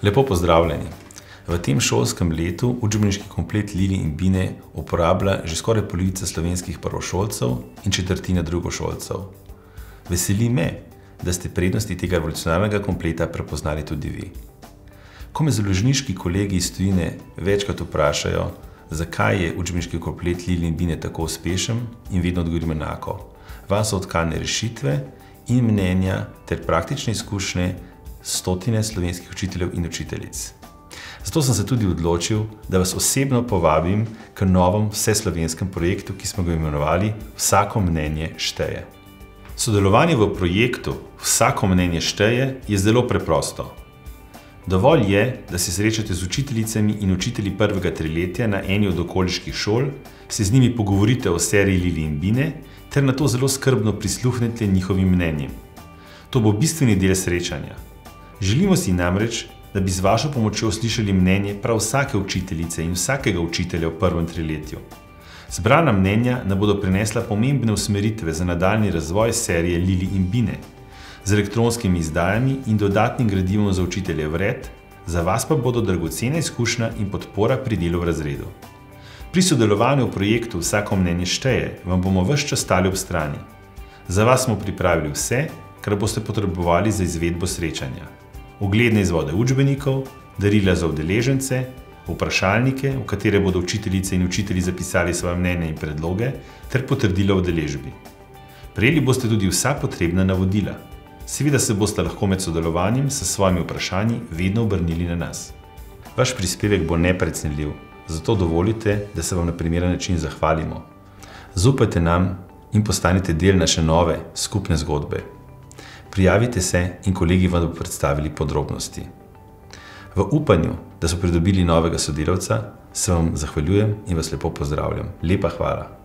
Lepo pozdravljeni. V tem šolskem letu učbeniški komplet Lili in Bine uporablja že skoraj polovica slovenskih prvošolcev in četrtina drugošolcev. Veseli me, da ste prednosti tega revolucionarnega kompleta prepoznali tudi vi. Ko me založniški kolegi iz tujine večkrat vprašajo, zakaj je učbeniški komplet Lili in Bine tako uspešen, in vedno odgovorim enako. Vam so odkane rešitve in mnenja ter praktične izkušnje stotine slovenskih učiteljev in učiteljic. Zato sem se tudi odločil, da vas osebno povabim k novemu vseslovenskem projektu, ki smo ga imenovali Vsako mnenje šteje. Sodelovanje v projektu Vsako mnenje šteje je zelo preprosto. Dovolj je, da se srečate z učiteljicami in učitelji prvega triletja na eni od okoliških šol, se z njimi pogovorite o seriji Lili in Bine ter nato zelo skrbno prisluhnete njihovim mnenjem. To bo bistveni del srečanja. Želimo si namreč, da bi z vašo pomočjo slišali mnenje prav vsake učiteljice in vsakega učitelja v prvem triletju. Zbrana mnenja nam bodo prinesla pomembne usmeritve za nadaljnji razvoj serije Lili in Bine, z elektronskimi izdajami in dodatnim gradivom za učitelje vred, za vas pa bodo dragocena izkušnja in podpora pri delu v razredu. Pri sodelovanju v projektu Vsako mnenje šteje vam bomo ves čas stali ob strani. Za vas smo pripravili vse, kar boste potrebovali za izvedbo srečanja. Ugledne izvode učbenikov, darila za udeležence, vprašalnike, v katere bodo učiteljice in učitelji zapisali svoje mnenje in predloge, ter potrdila o udeležbi. Prejeli boste tudi vsa potrebna navodila. Seveda se boste lahko med sodelovanjem s svojimi vprašanji vedno obrnili na nas. Vaš prispevek bo neprecenljiv, zato dovolite, da se vam na primeren način zahvalimo. Zaupajte nam in postanite del naše nove, skupne zgodbe. Prijavite se in kolegi vam bodo predstavili podrobnosti. V upanju, da so pridobili novega sodelavca, se vam zahvaljujem in vas lepo pozdravljam. Lepa hvala.